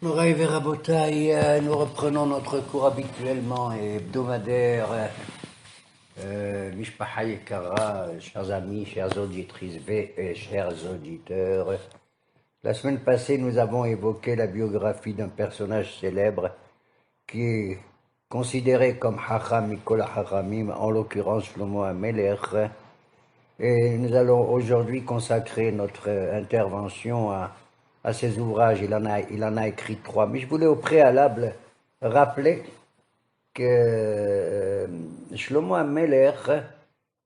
Moraï Verabotaï, nous reprenons notre cours habituellement et hebdomadaire. Mishpaha Yekara, chers amis, chères auditrices et chers auditeurs. La semaine passée, nous avons évoqué la biographie d'un personnage célèbre qui est considéré comme Hacham Mikol Hachamim, en l'occurrence Shlomo HaMelech. Et nous allons aujourd'hui consacrer notre intervention à ses ouvrages. Il en a écrit 3. Mais je voulais au préalable rappeler que Shlomo HaMelech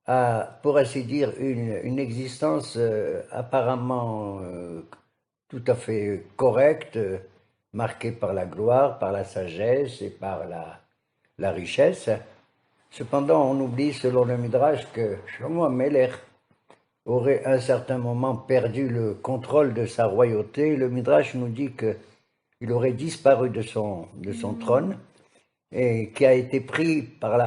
a, pour ainsi dire, une existence apparemment tout à fait correcte, marquée par la gloire, par la sagesse et par la richesse. Cependant, on oublie, selon le Midrash, que Shlomo HaMelech aurait à un certain moment perdu le contrôle de sa royauté. Le Midrash nous dit qu'il aurait disparu de son trône et qui a été pris par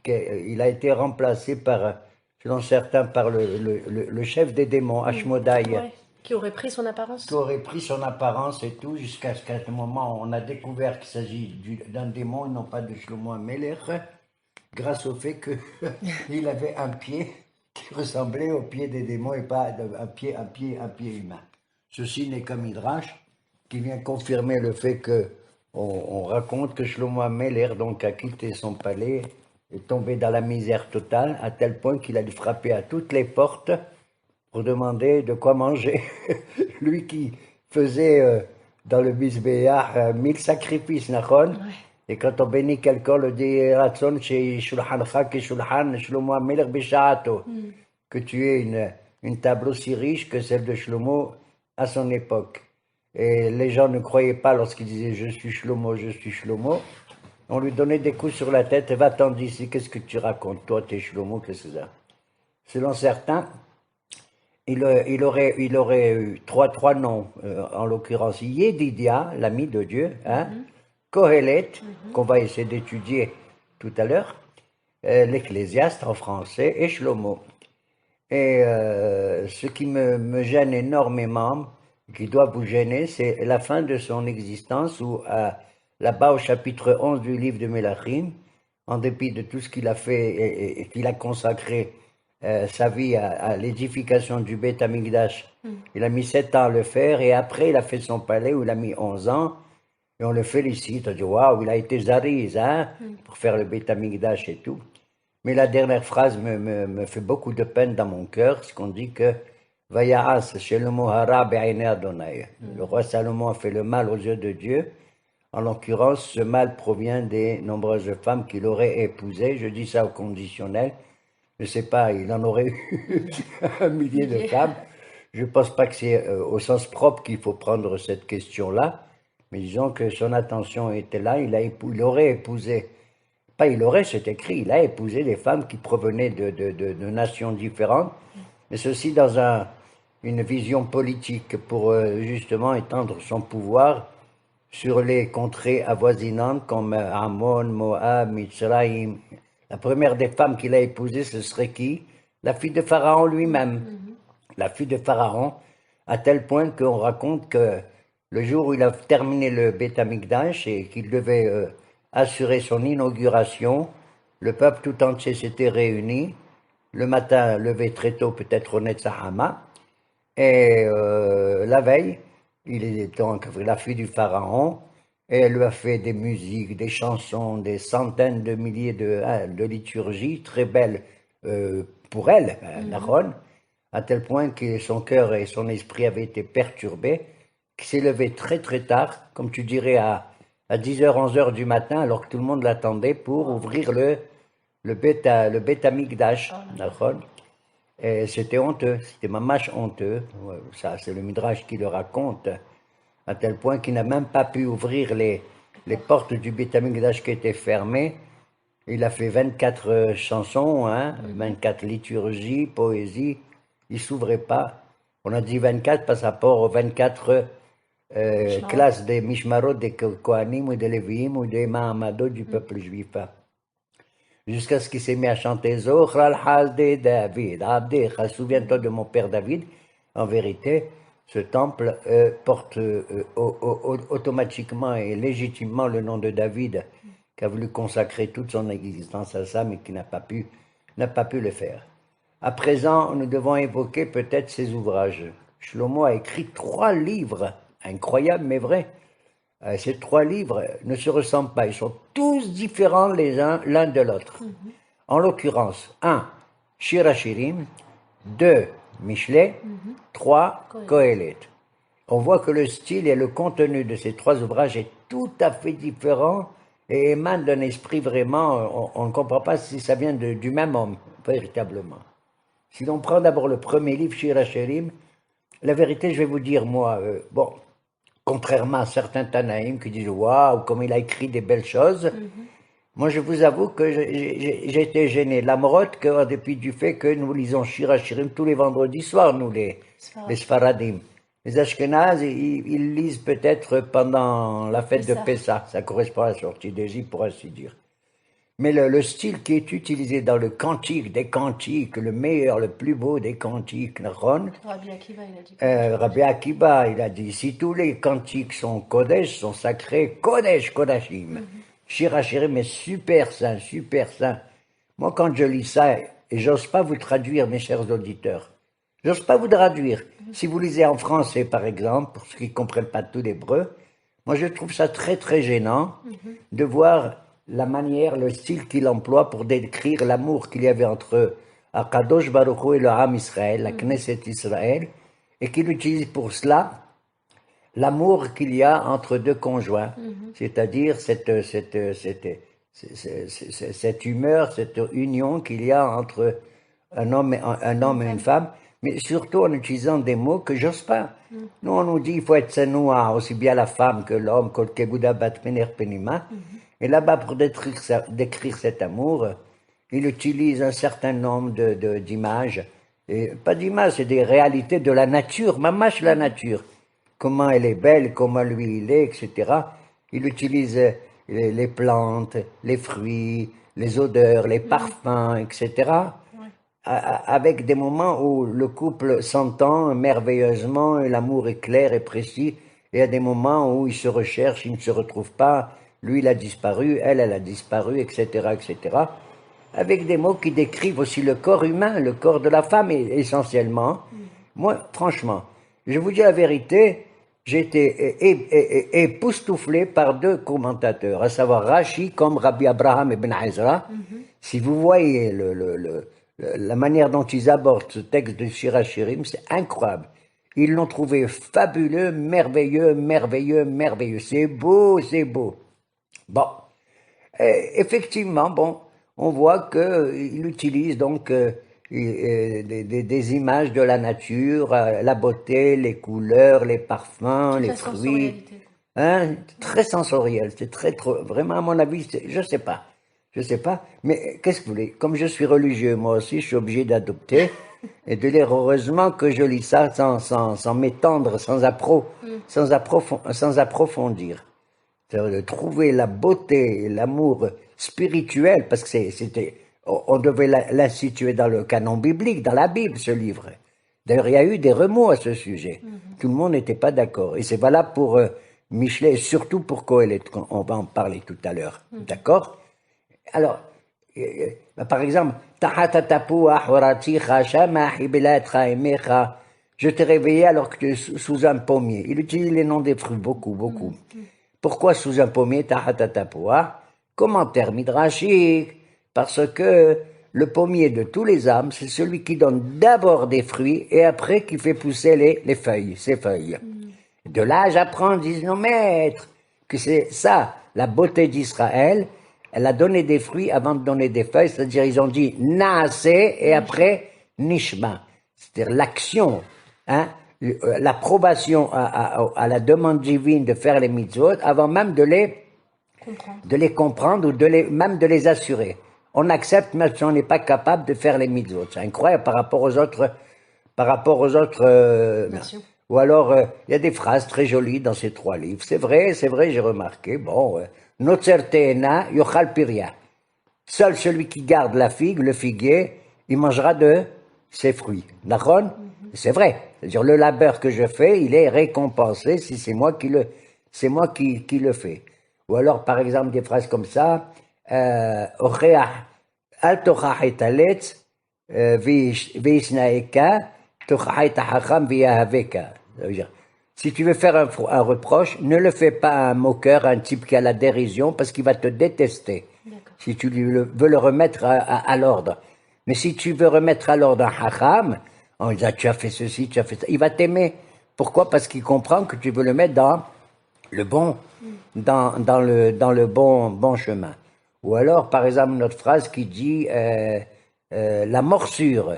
il a été remplacé par, selon certains, par le chef des démons, Ashmodai, Ouais, qui aurait pris son apparence. qui aurait pris son apparence et tout, jusqu'à ce qu'à un moment, on a découvert qu'il s'agit d'un démon et non pas de Shlomo HaMelech, grâce au fait qu'il avait un pied qui ressemblait au pied des démons et pas un pied humain. Ceci n'est qu'un midrash qui vient confirmer le fait que on raconte que Shlomo HaMelech donc a quitté son palais, est tombé dans la misère totale, à tel point qu'il a dû frapper à toutes les portes pour demander de quoi manger. Lui qui faisait dans le Misbéach 1000 sacrifices, nachon. Et quand on bénit quelqu'un, on le dit Ratson chez Shulchancha ki Shulchan Shlomo HaMelech b'sha'ato, que tu es une table aussi riche que celle de Shlomo à son époque. Et les gens ne croyaient pas lorsqu'il disait je suis Shlomo, je suis Shlomo. On lui donnait des coups sur la tête, va-t'en d'ici, qu'est-ce que tu racontes, toi t'es Shlomo, qu'est-ce que c'est ça? Selon certains, il aurait eu trois noms, en l'occurrence Yedidia, l'ami de Dieu, hein, Kohelet, qu'on va essayer d'étudier tout à l'heure, l'Ecclésiaste en français, et Shlomo. Et ce qui me gêne énormément, qui doit vous gêner, c'est la fin de son existence, où là-bas au chapitre 11 du livre de Mélachim, en dépit de tout ce qu'il a fait et qu'il a consacré sa vie à l'édification du Beth Amikdash, il a mis 7 ans à le faire, et après il a fait son palais où il a mis 11 ans, et on le félicite, on dit waouh, il a été zariz, hein, pour faire le Beth Amikdash et tout. Mais la dernière phrase me fait beaucoup de peine dans mon cœur, ce qu'on dit que Vaya'as Shelomo hara be'ayne Adonai. Le roi Salomon a fait le mal aux yeux de Dieu. En l'occurrence, ce mal provient des nombreuses femmes qu'il aurait épousées. Je dis ça au conditionnel. Je ne sais pas, il en aurait eu un millier de femmes. Je ne pense pas que c'est au sens propre qu'il faut prendre cette question-là. Mais disons que son attention était là. Il aurait épousé, pas il aurait, c'est écrit, il a épousé des femmes qui provenaient de nations différentes, mais ceci dans une vision politique pour justement étendre son pouvoir sur les contrées avoisinantes comme Ammon, Moab, Mitzraïm. La première des femmes qu'il a épousées, ce serait qui? La fille de Pharaon lui-même. La fille de Pharaon, à tel point qu'on raconte que le jour où il a terminé le Beth Amikdash et qu'il devait assurer son inauguration, le peuple tout entier s'était réuni, le matin levé très tôt, peut-être au Netzahama, et la veille, il est donc la fille du pharaon, et elle lui a fait des musiques, des chansons, des centaines de milliers de liturgies, très belles pour elle, Naron, à tel point que son cœur et son esprit avaient été perturbés, qu'il s'est levé très très tard, comme tu dirais à 10h, 11h du matin, alors que tout le monde l'attendait pour ouvrir le Beth Amikdash, Naron. Et c'était honteux, c'était mamache honteux. Ça, c'est le Midrash qui le raconte, à tel point qu'il n'a même pas pu ouvrir les portes du Beth Amikdash qui étaient fermées. Il a fait 24 chansons, hein, 24 liturgies, poésies. Il ne s'ouvrait pas. On a dit 24 par rapport aux 24 classes des Mishmarot, des Kohanim ou des Lévi'im ou des Mahamadot du peuple juif. Jusqu'à ce qu'il s'est mis à chanter Zochra al-Hal de David, Abdecha, souviens-toi de mon père David. En vérité, ce temple porte automatiquement et légitimement le nom de David, qui a voulu consacrer toute son existence à ça, mais qui n'a pas pu le faire. À présent, nous devons évoquer peut-être ses ouvrages. Shlomo a écrit 3 livres, incroyables mais vrais. Ces 3 livres ne se ressemblent pas, ils sont tous différents les uns l'un de l'autre. En l'occurrence, 1, Shir HaShirim, 2, Mishlei, 3, Kohelet. On voit que le style et le contenu de ces 3 ouvrages est tout à fait différent et émane d'un esprit vraiment, on ne comprend pas si ça vient du même homme, véritablement. Si l'on prend d'abord le premier livre, Shir HaShirim, la vérité, je vais vous dire, moi, bon, contrairement à certains Tanaïm qui disent « Waouh, comme il a écrit des belles choses », moi, je vous avoue que j'ai été gêné. La morotte, en dépit du fait que nous lisons Shir HaShirim tous les vendredis soirs, nous, les Sfaradim. Les Ashkénazes, ils lisent peut-être pendant la fête de Pessah. Ça correspond à la sortie d'Égypte, pour ainsi dire. Mais le style qui est utilisé dans le cantique des cantiques, le meilleur, le plus beau des cantiques, Rabbi Akiva, il a dit. Rabbi Akiva, il a dit, si tous les cantiques sont Kodesh, sont sacrés, Kodesh, Kodashim. Shir HaShirim est super saint, super saint. Moi, quand je lis ça, et j'ose pas vous traduire, mes chers auditeurs, j'ose pas vous traduire. Si vous lisez en français, par exemple, pour ceux qui ne comprennent pas tout l'hébreu, moi, je trouve ça très, très gênant de voir la manière, le style qu'il emploie pour décrire l'amour qu'il y avait entre Akadosh Baruch Hu et le Ham Israël, la Knesset Israël, et qu'il utilise pour cela l'amour qu'il y a entre 2 conjoints, c'est-à-dire cette humeur, cette union qu'il y a entre un homme et une femme, mais surtout en utilisant des mots que j'ose pas. Nous, on nous dit il faut être sanoua, aussi bien la femme que l'homme, kol kebuda bat mener penima. Et là-bas, pour décrire cet amour, il utilise un certain nombre d'images. Et pas d'images, c'est des réalités de la nature, mamache la nature. Comment elle est belle, comment lui il est, etc. Il utilise les plantes, les fruits, les odeurs, les parfums, etc. Avec des moments où le couple s'entend merveilleusement, et l'amour est clair et précis, et à des moments où ils se recherchent, ils ne se retrouvent pas, lui il a disparu, elle a disparu, etc., etc. Avec des mots qui décrivent aussi le corps humain, le corps de la femme essentiellement. Moi, franchement, je vous dis la vérité, j'ai été époustouflé par 2 commentateurs, à savoir Rashi comme Rabbi Abraham Ibn Ezra. Si vous voyez la manière dont ils abordent ce texte de Shir HaShirim, c'est incroyable. Ils l'ont trouvé fabuleux, merveilleux, merveilleux, merveilleux. C'est beau, c'est beau. Bon, effectivement, bon, on voit qu'il utilise donc des images de la nature, la beauté, les couleurs, les parfums, les fruits. Hein, très sensoriel, c'est vraiment à mon avis, je sais pas, mais qu'est-ce que vous voulez, comme je suis religieux moi aussi, je suis obligé d'adopter et de lire. Heureusement que je lis ça sans m'étendre, sans approfondir. De trouver la beauté et l'amour spirituel, parce que on devait l'instituer dans le canon biblique, dans la Bible, ce livre. D'ailleurs, il y a eu des remous à ce sujet. Tout le monde n'était pas d'accord. Et c'est valable pour Mishlei et surtout pour Kohelet, on va en parler tout à l'heure. D'accord? Alors, par exemple, je t'ai réveillé alors que tu es sous un pommier. Il utilise les noms des fruits, beaucoup, beaucoup. Pourquoi sous un pommier, tahatatapua? Commentaire midrashique, parce que le pommier de tous les âmes, c'est celui qui donne d'abord des fruits et après qui fait pousser les feuilles, ses feuilles. De là, j'apprends, disent nos maîtres, que c'est ça, la beauté d'Israël. Elle a donné des fruits avant de donner des feuilles, c'est-à-dire ils ont dit naasé et après nishma, c'est-à-dire l'action, hein, l'approbation à la demande divine de faire les mitzvot avant même de les comprendre ou même de les assurer. On accepte même si on n'est pas capable de faire les mitzvot. C'est incroyable par rapport aux autres. Ou alors, il y a des phrases très jolies dans ces 3 livres. C'est vrai, j'ai remarqué. Bon, Notserteena yochal piria. Seul celui qui garde la figue, le figuier, il mangera de ses fruits. D'accord? C'est vrai. C'est-à-dire, le labeur que je fais, il est récompensé si c'est moi qui le fais. Ou alors, par exemple, des phrases comme ça, Ocheach, al tochach et aletz, veisnaeka, tochach et hacham viyahaveka. Ça veut dire, si tu veux faire un reproche, ne le fais pas à un moqueur, à un type qui a la dérision, parce qu'il va te détester. Si tu veux le remettre à l'ordre. Mais si tu veux remettre à l'ordre un hacham, en disant tu as fait ceci, tu as fait ça, il va t'aimer. Pourquoi? Parce qu'il comprend que tu veux le mettre dans le bon, dans le bon chemin. Ou alors, par exemple, notre phrase qui dit la morsure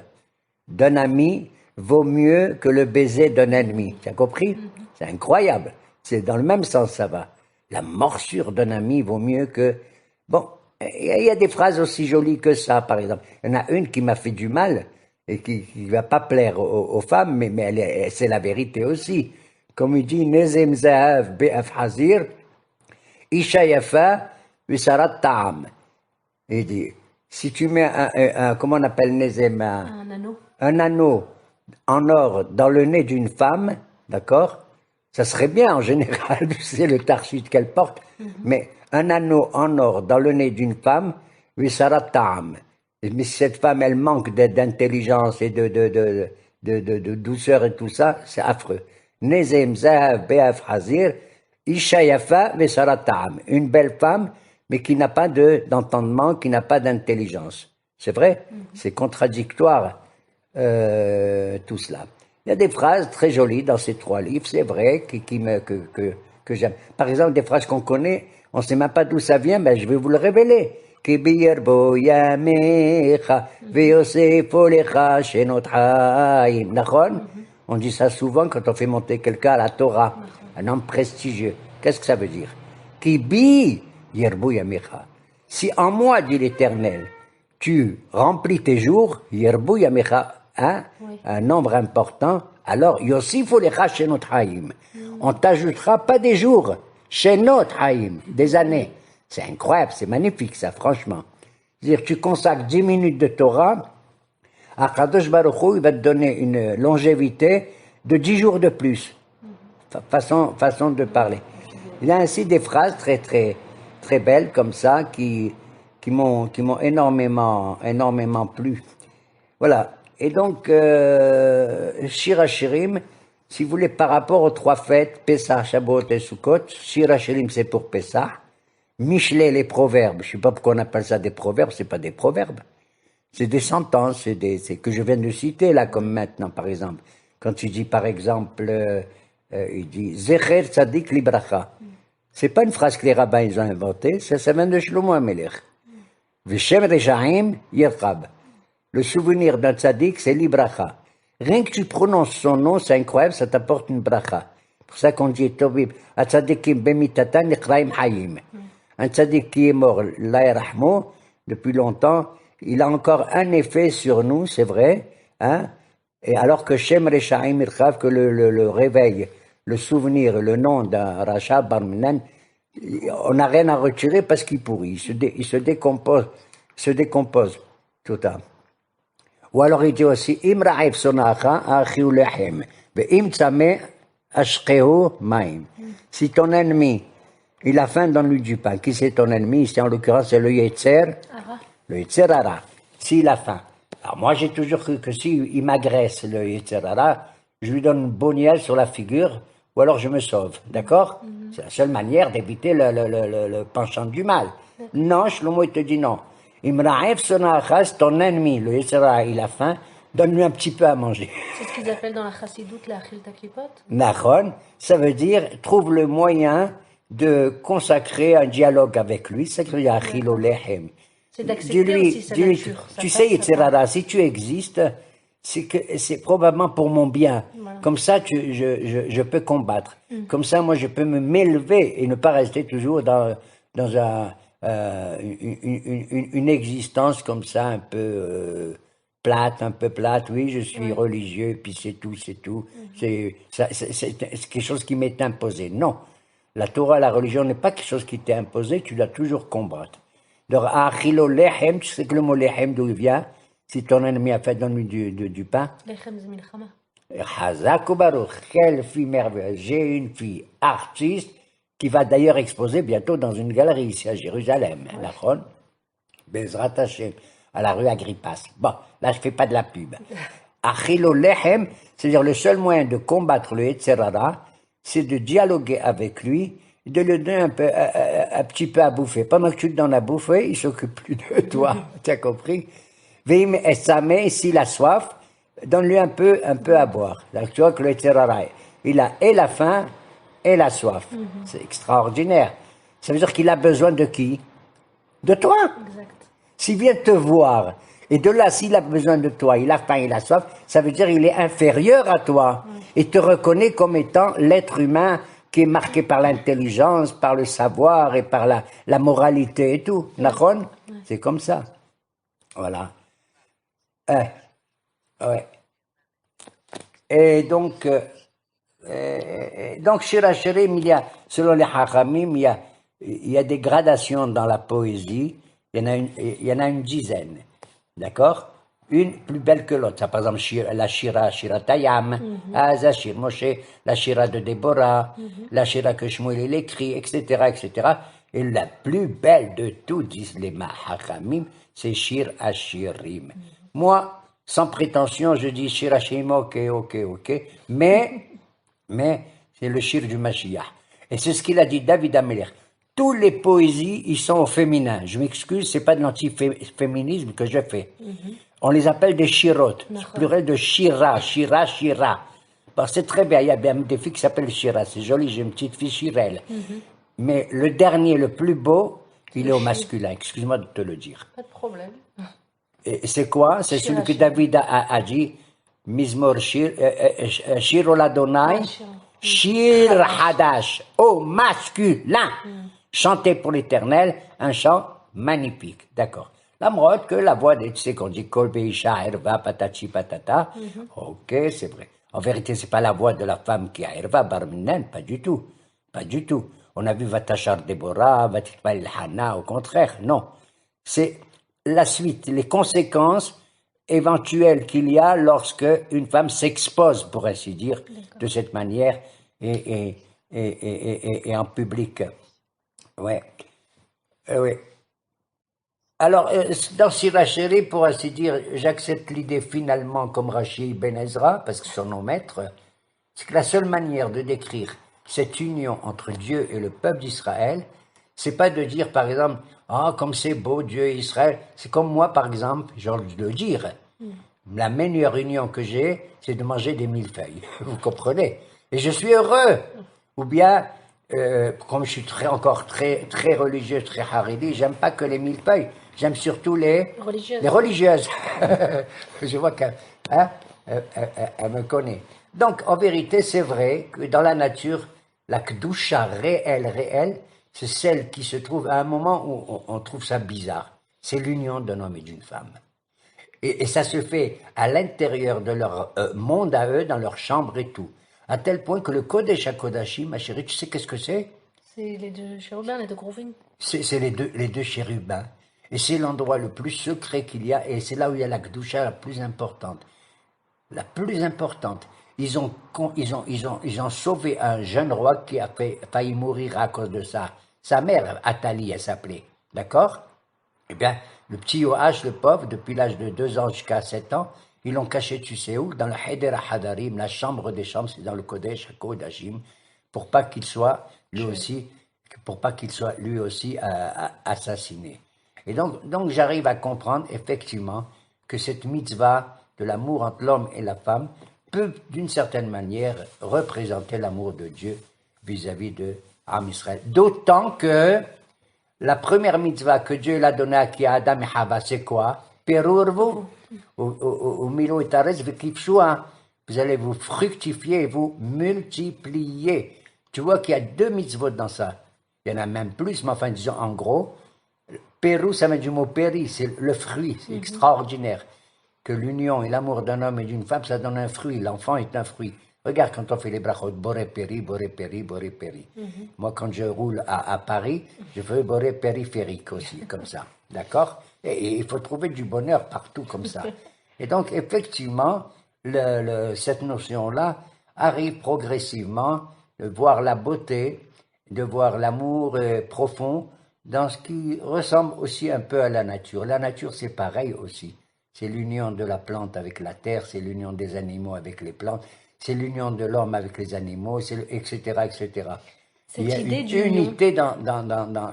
d'un ami vaut mieux que le baiser d'un ennemi. Tu as compris? C'est incroyable. C'est dans le même sens, ça va. La morsure d'un ami vaut mieux que... Bon, il y a des phrases aussi jolies que ça, par exemple. Il y en a une qui m'a fait du mal et qui ne va pas plaire aux femmes, mais c'est la vérité aussi. Comme il dit, Nezem Zahav Be'af Hazir, Isha Yafa Visarat Ta'am. Il dit, si tu mets comment on appelle Nezem? Un anneau. Un anneau en or dans le nez d'une femme, d'accord? Ça serait bien en général, c'est le tarchit qu'elle porte, mais un anneau en or dans le nez d'une femme, Visarat Ta'am. Mais si cette femme, elle manque d'intelligence et de douceur et tout ça, c'est affreux. Nezem Zahav Be'af Hazir, Isha Yafa Visarat Ta'am. Une belle femme, mais qui n'a pas d'entendement, qui n'a pas d'intelligence. C'est vrai? C'est contradictoire, tout cela. Il y a des phrases très jolies dans ces trois livres, c'est vrai, que j'aime. Par exemple, des phrases qu'on connaît, on ne sait même pas d'où ça vient, mais je vais vous le révéler. On dit ça souvent quand on fait monter quelqu'un à la Torah, un homme prestigieux. Qu'est-ce que ça veut dire? Kibi yerbu yamecha. Si en moi, dit l'Éternel, tu remplis tes jours, yerbu yamecha, hein, un nombre important, alors yosifu lecha shenot haim. On t'ajoutera pas des jours, shenot haim, des années. C'est incroyable, c'est magnifique ça, franchement. C'est-à-dire, tu consacres 10 minutes de Torah, Akadosh Baruch Hu, il va te donner une longévité de 10 jours de plus. Façon de parler. Il y a ainsi des phrases très, très, très belles comme ça qui m'ont énormément plu. Voilà. Et donc, Shir HaShirim, si vous voulez, par rapport aux trois fêtes, Pessah, Shavuot et Sukkot, Shir HaShirim, c'est pour Pessah. Michelet, les proverbes, je ne sais pas pourquoi on appelle ça des proverbes, c'est pas des proverbes. C'est des sentences, c'est que je viens de citer là, comme maintenant, par exemple. Quand tu dis, par exemple, il dit, Zecher Tzadik Libracha. C'est pas une phrase que les rabbins ils ont inventée, ça vient de Shlomo HaMelech. Veshem Rechaim Yerchab. Le souvenir d'un tzaddik, c'est Libracha. Rien que tu prononces son nom, c'est incroyable, ça t'apporte une bracha. C'est pour ça qu'on dit, Tovib, Atzadikim Bemitatan Nikraim Hayim. Un tzaddik qui est mort, l'Ayrahmo, depuis longtemps, il a encore un effet sur nous, c'est vrai, hein? Et alors que Shem Rechaim Irchav, que le réveil, le souvenir, le nom d'un Racha Barminan, on n'a rien à retirer parce qu'il pourrit, il se décompose tout à. Ou alors il dit aussi, Im Ra'if Sonacha, Achiu Lechem, Im Tzame Ashkehu Maim. Si ton ennemi, il a faim, donne-lui du pain. Qui c'est ton ennemi? Ici, en l'occurrence, c'est le Yetzer. Le Yetzer Hara. S'il a faim. Alors, moi, j'ai toujours cru que s'il m'agresse, le Yetzer Hara, je lui donne une bonielle sur la figure, ou alors je me sauve. D'accord? C'est la seule manière d'éviter le penchant du mal. Non, Shlomo, il te dit non. Imra'ef Sona'acha, c'est ton ennemi. Le Yetzer Hara, il a faim, donne-lui un petit peu à manger. C'est ce qu'ils appellent dans la chassidoute la achil taklipot. Nachon, ça veut dire, trouve le moyen de consacrer un dialogue avec lui, c'est qu'il y a Achilo Lechem. C'est d'accepter aussi sa nature. Tu sais, Yetzirara, si tu existes, c'est que c'est probablement pour mon bien. Voilà. Comme ça, je peux combattre. Comme ça, moi, je peux m'élever et ne pas rester toujours dans une existence comme ça, un peu plate. Oui, je suis religieux, puis c'est tout. C'est quelque chose qui m'est imposé. Non. La Torah, la religion n'est pas quelque chose qui t'est imposé, tu dois toujours combattre. Donc, Achilo Lechem, tu sais que le mot Lechem, d'où il vient? Si ton ennemi a fait, donne-lui du pain. Lechem, c'est milchama. Chazak ou Baruch, quelle fille merveilleuse. J'ai une fille artiste qui va d'ailleurs exposer bientôt dans une galerie ici à Jérusalem. Nachon, Bezrat Hashem, à la rue Agrippas. Bon, là je fais pas de la pub. Achilo Lechem, c'est-à-dire le seul moyen de combattre le Yetzerara, c'est de dialoguer avec lui, de lui donner un petit peu à bouffer. Pendant que tu te donnes à bouffer, il s'occupe plus de toi. Tu as compris? Veim Esame, s'il a soif, donne-lui un peu à boire. Donc, tu vois que le Yetzerara, il a et la faim et la soif. C'est extraordinaire. Ça veut dire qu'il a besoin de qui? De toi. Exact. S'il vient te voir, et de là, s'il a besoin de toi, il a faim, il a soif, ça veut dire qu'il est inférieur à toi. Et te reconnaît comme étant l'être humain qui est marqué par l'intelligence, par le savoir et par la moralité et tout. Nachon? C'est comme ça. Voilà. Ouais. Et donc Shir HaShirim, selon les Hachamim, il y a des gradations dans la poésie. Il y en a une dizaine. D'accord? Une plus belle que l'autre. Par exemple, la Shira Tayam, Azashir Moshe, la Shira de Déborah, la Shira que Shmuel il écrit, etc., etc. Et la plus belle de tout, disent les Hachamim, c'est Shir HaShirim. Moi, sans prétention, je dis Shir HaShirim, ok, mais c'est le Shir du Mashiach. Et c'est ce qu'il a dit David Ameler. Tous les poésies, ils sont au féminin. Je m'excuse, c'est pas de l'antiféminisme que je fais. On les appelle des shirot, pluriel de shira. Bon, c'est très bien, il y a bien des filles qui s'appellent Shira, c'est joli, j'ai une petite fille Shirel. Mais le dernier, le plus beau, il est au masculin, excuse-moi de te le dire. Pas de problème. Et c'est quoi? C'est celui que David a dit, Mizmor Shir Oladonai, Shir Hadash, au masculin. Chanter pour l'Éternel, un chant magnifique, d'accord. La mode que la voix tu sais qu'on dit Kol Beisha Herva Patati Patata, ok, c'est vrai. En vérité, c'est pas la voix de la femme qui a Herva Barminen, pas du tout, pas du tout. On a vu Vatachar Deborah, Vatipal Hana, au contraire, non. C'est la suite, les conséquences éventuelles qu'il y a lorsque une femme s'expose, pour ainsi dire, de cette manière et en public. Ouais. Oui. Alors, dans Shir HaShirim, pour ainsi dire, j'accepte l'idée finalement comme Rashi Ben Ezra, parce que son nom maître, c'est que la seule manière de décrire cette union entre Dieu et le peuple d'Israël, c'est pas de dire par exemple, ah, comme c'est beau Dieu et Israël, c'est comme moi par exemple, j'ai envie de le dire, la meilleure union que j'ai, c'est de manger des millefeuilles, vous comprenez? Et je suis heureux. Ou bien, comme je suis encore très religieux, très haridi, j'aime pas que les millefeuilles, j'aime surtout les religieuses. Je vois qu'elle elle me connaît. Donc, en vérité, c'est vrai que dans la nature, la Kedusha réelle, c'est celle qui se trouve à un moment où on trouve ça bizarre. C'est l'union d'un homme et d'une femme. Et ça se fait à l'intérieur de leur monde à eux, dans leur chambre et tout. À tel point que le Kodesh HaKodashim, ma chérie, tu sais qu'est-ce que c'est? C'est les deux chérubins, les deux grouvines. C'est les deux chérubins. Et c'est l'endroit le plus secret qu'il y a, et c'est là où il y a la Kedusha la plus importante. La plus importante. Ils ont sauvé un jeune roi qui a failli mourir à cause de ça. Sa mère, Athalie, elle s'appelait. D'accord? Eh bien, le petit Yoash, le pauvre, depuis l'âge de 2 ans jusqu'à 7 ans, ils l'ont caché, tu sais où? Dans le Heder HaHadarim, la chambre des chambres, c'est dans le Kodesh HaKodashim, pour pas qu'il soit lui aussi assassiné. Et donc j'arrive à comprendre effectivement que cette mitzvah de l'amour entre l'homme et la femme peut d'une certaine manière représenter l'amour de Dieu vis-à-vis de Am Israël. D'autant que la première mitzvah que Dieu l'a donnée à Adam et Hava, c'est quoi? Perurvu, au milo et tares vekifshua. Vous allez vous fructifier et vous multiplier. Tu vois qu'il y a 2 mitzvot dans ça. Il y en a même plus, mais enfin, disons en gros, Pérou, ça vient du mot péri, c'est le fruit, c'est extraordinaire. Que l'union et l'amour d'un homme et d'une femme, ça donne un fruit. L'enfant est un fruit. Regarde quand on fait les brachot, boré péri, boré péri, boré péri. Moi, quand je roule à Paris, je fais boré périphérique aussi, comme ça. D'accord? Et il faut trouver du bonheur partout comme ça. Et donc, effectivement, cette notion-là arrive progressivement de voir la beauté, de voir l'amour profond dans ce qui ressemble aussi un peu à la nature. La nature, c'est pareil aussi. C'est l'union de la plante avec la terre, c'est l'union des animaux avec les plantes, c'est l'union de l'homme avec les animaux, etc., etc. Il y Cette a idée une d'union, unité dans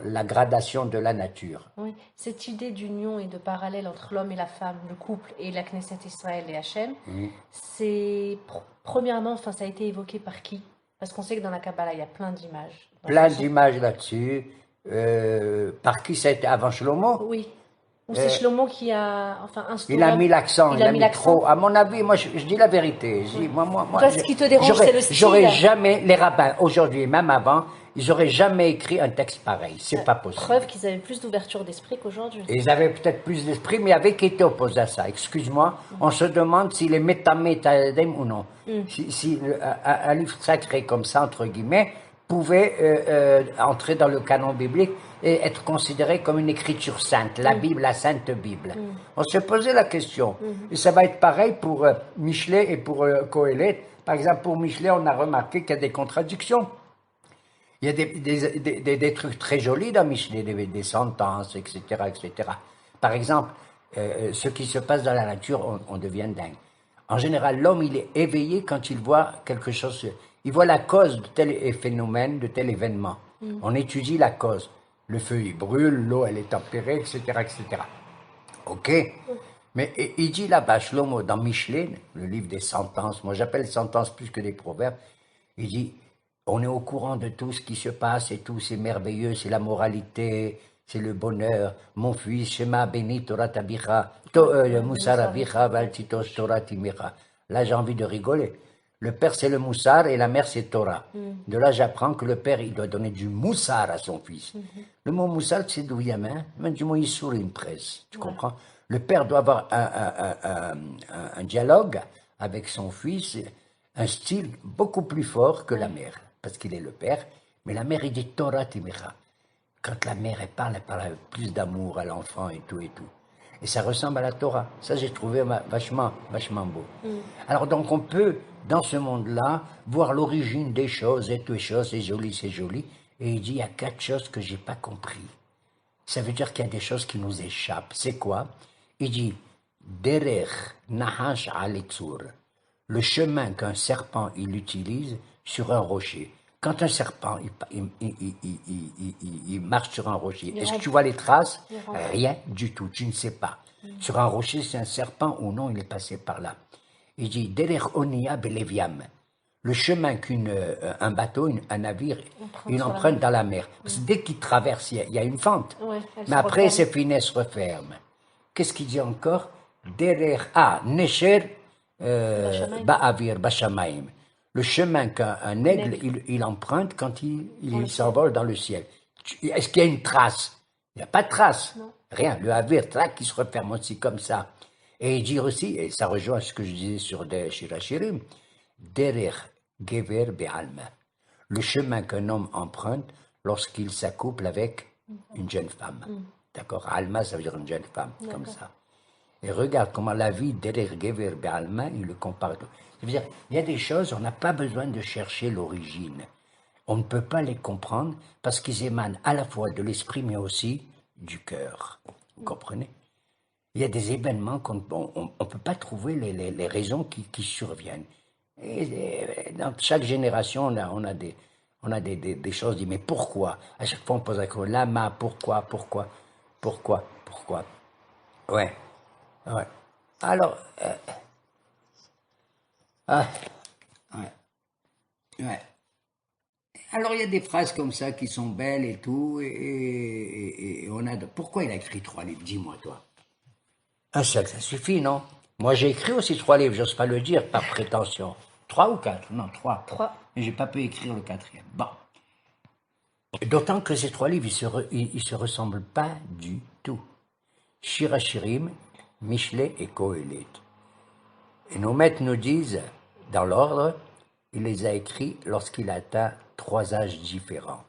la gradation de la nature. oui, cette idée d'union et de parallèle entre l'homme et la femme, le couple et la Knesset Israël et Hachem, c'est premièrement, enfin, ça a été évoqué par qui? Parce qu'on sait que dans la Kabbalah, il y a plein d'images. Dans le Plein sens où- d'images là-dessus. Par qui ça a été avant Shlomo? Oui. Ou c'est Shlomo qui a, enfin, Il a mis l'accent, il il a a mis mis l'accent. trop. À mon avis, moi, je dis la vérité. Je dis, Toi, ce qui te dérange, c'est le style. j'aurais jamais, les rabbins, aujourd'hui, même avant, ils auraient jamais écrit un texte pareil. C'est pas possible. Preuve qu'ils avaient plus d'ouverture d'esprit qu'aujourd'hui. Et ils avaient peut-être plus d'esprit, mais il y avait qui était opposé à ça. Excuse-moi, on se demande s'il est métamétadem ou non. Si un livre sacré comme ça, entre guillemets, pouvait entrer dans le canon biblique et être considéré comme une écriture sainte, la Bible, la Sainte Bible. On se posait la question. Et ça va être pareil pour Michelet et pour Kohelet. Par exemple, pour Michelet, on a remarqué qu'il y a des contradictions. Il y a des trucs très jolis dans Michelet, des sentences, etc., etc. Par exemple, ce qui se passe dans la nature, on devient dingue. En général, l'homme, il est éveillé quand il voit quelque chose. Il voit la cause de tel phénomène, de tel événement. On étudie la cause. Le feu, il brûle, l'eau, elle est tempérée, etc., etc. Ok? Mais il dit là-bas, Shlomo, dans Michelet, le livre des sentences, moi j'appelle sentences plus que des proverbes, il dit, on est au courant de tout ce qui se passe et tout, c'est merveilleux, c'est la moralité, c'est le bonheur. Mon fils, Shema Beni Torah Tabicha, Moussar Abicha, Valtitos Torah Timicha. Là, j'ai envie de rigoler. Le père, c'est le moussar et la mère, c'est Torah. De là, j'apprends que le père, il doit donner du moussar à son fils. Le mot moussar, c'est d'où il y a main, même du mot une presse. Tu comprends? Le père doit avoir un dialogue avec son fils, un style beaucoup plus fort que la mère, parce qu'il est le père. Mais la mère, il dit Torah Timicha. Quand la mère, elle parle avec plus d'amour à l'enfant et tout et tout. Et ça ressemble à la Torah. Ça, j'ai trouvé vachement beau. Alors, donc, on peut, dans ce monde-là, voir l'origine des choses, et toutes les choses, c'est joli, c'est joli. Et il dit, il y a 4 choses que j'ai pas compris. Ça veut dire qu'il y a des choses qui nous échappent. C'est quoi? Il dit, Derech Nahash Alitzur, le chemin qu'un serpent, il utilise sur un rocher. Quand un serpent, il marche sur un rocher, est-ce que tu vois les traces? Rien du tout, tu ne sais pas. Sur un rocher, c'est un serpent ou non, il est passé par là. Il dit, Derech Onia Beleviam, le chemin qu'un bateau, un navire, il emprunte dans la mer. Parce que dès qu'il traverse, il y a une fente. Mais après, ses finesses se referment. Qu'est-ce qu'il dit encore? Derech Nesher Ba'avir Bashamaim. Le chemin qu'un aigle, il emprunte quand il s'envole dans le ciel. Est-ce qu'il y a une trace? Il n'y a pas de trace. Non. Rien. Le avir, trac, qui se referme aussi comme ça. Et il dit aussi, et ça rejoint ce que je disais sur des Shirachirim, Derech Gever Be'alma. Le chemin qu'un homme emprunte lorsqu'il s'accouple avec une jeune femme. D'accord? Alma, ça veut dire une jeune femme, comme ça. Et regarde comment la vie d'Erer Gever Be'alma, il le compare. Ça veut dire, il y a des choses, on n'a pas besoin de chercher l'origine. On ne peut pas les comprendre parce qu'ils émanent à la fois de l'esprit, mais aussi du cœur. Vous comprenez? Il y a des événements qu'on ne peut pas trouver les raisons qui surviennent. Et dans chaque génération, on a des choses, dit, mais pourquoi? À chaque fois, on pose la question, lama, pourquoi? Ouais. Alors, ouais. Alors, il y a des phrases comme ça qui sont belles et tout, et on a... Pourquoi il a écrit 3 livres? Dis-moi, toi. Un seul, ça suffit, non? Moi, j'ai écrit aussi 3 livres, j'ose pas le dire par prétention. 3 ou 4? Non, 3. 3. Mais j'ai pas pu écrire le 4e. Bon. D'autant que ces 3 livres, ils se ressemblent pas du tout. Shirachirim, Michelet et Kohelet. Et nos maîtres nous disent, dans l'ordre, il les a écrits lorsqu'il atteint 3 âges différents.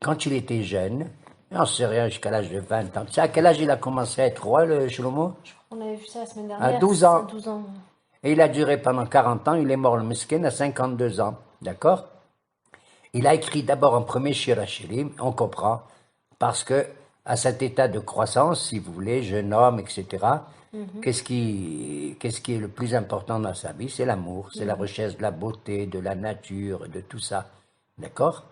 Quand il était jeune, on ne sait rien jusqu'à l'âge de 20 ans. Tu sais à quel âge il a commencé à être roi, le Shlomo? On avait vu ça la semaine dernière. À 12 ans. 12 ans. Et il a duré pendant 40 ans, il est mort le Miskin à 52 ans, d'accord? Il a écrit d'abord un premier Shir HaShirim, on comprend, parce que à cet état de croissance, si vous voulez, jeune homme, etc., qu'est-ce qui est le plus important dans sa vie? C'est l'amour, c'est la recherche de la beauté, de la nature, de tout ça, d'accord?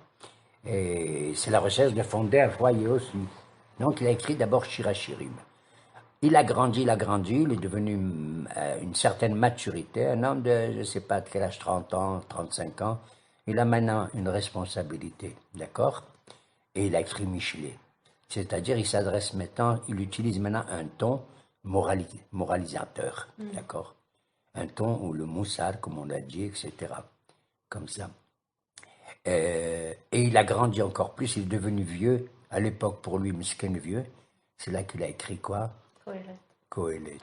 Et c'est la recherche de fonder un foyer aussi. Donc il a écrit d'abord Shir HaShirim. Il a grandi, il est devenu une certaine maturité, un homme de, je ne sais pas de quel âge, 30 ans, 35 ans. Il a maintenant une responsabilité, d'accord? Et il a écrit Michelet. C'est-à-dire, il s'adresse maintenant, il utilise maintenant un ton moralisateur, d'accord? Un ton où le moussard, comme on l'a dit, etc. Comme ça. Et il a grandi encore plus, il est devenu vieux. À l'époque, pour lui, Miskin vieux. C'est là qu'il a écrit quoi? Kohelet.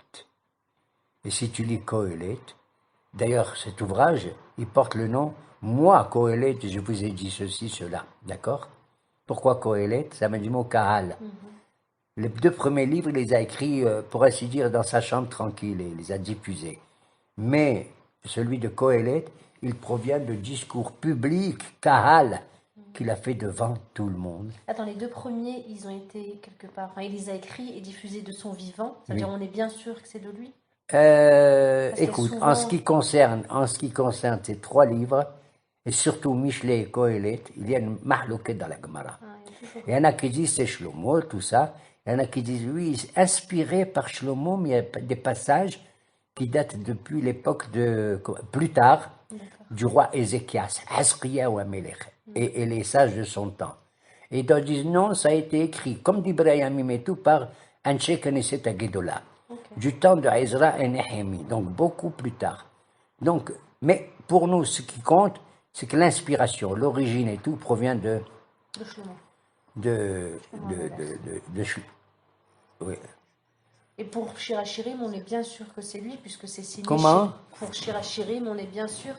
Et si tu lis Kohelet, d'ailleurs cet ouvrage, il porte le nom moi Kohelet, je vous ai dit ceci, cela, d'accord? Pourquoi Kohelet? Ça vient du mot Kahal. Les 2 premiers livres, il les a écrits, pour ainsi dire, dans sa chambre tranquille, et il les a diffusés. Mais celui de Kohelet, il provient de discours publics, Kahal, qu'il a fait devant tout le monde. Attends, les 2 premiers, ils ont été quelque part. Enfin, il les a écrits et diffusés de son vivant. C'est-à-dire, on est bien sûr que c'est de lui. Écoute, souvent... en ce qui concerne ces 3 livres, et surtout Michelet et Kohelet, il y a une mahlouquette dans la Gemara. Il y en a qui disent c'est Shlomo, tout ça. Il y en a qui disent oui, inspiré par Shlomo, mais il y a des passages qui datent depuis l'époque de, plus tard, du roi Ézéchias, Asriya ou Amelech, et les sages de son temps. Et d'autres disent non, ça a été écrit, comme dit Brahim et tout, par Anshe Knesset Agedola, du temps de Ezra et Néhémie, donc beaucoup plus tard. Donc, mais pour nous, ce qui compte, c'est que l'inspiration, l'origine et tout provient de Shlomo. Oui. Et pour Shir HaShirim, on est bien sûr que c'est lui, puisque c'est signé. Comment? Pour Shir HaShirim, on est bien sûr,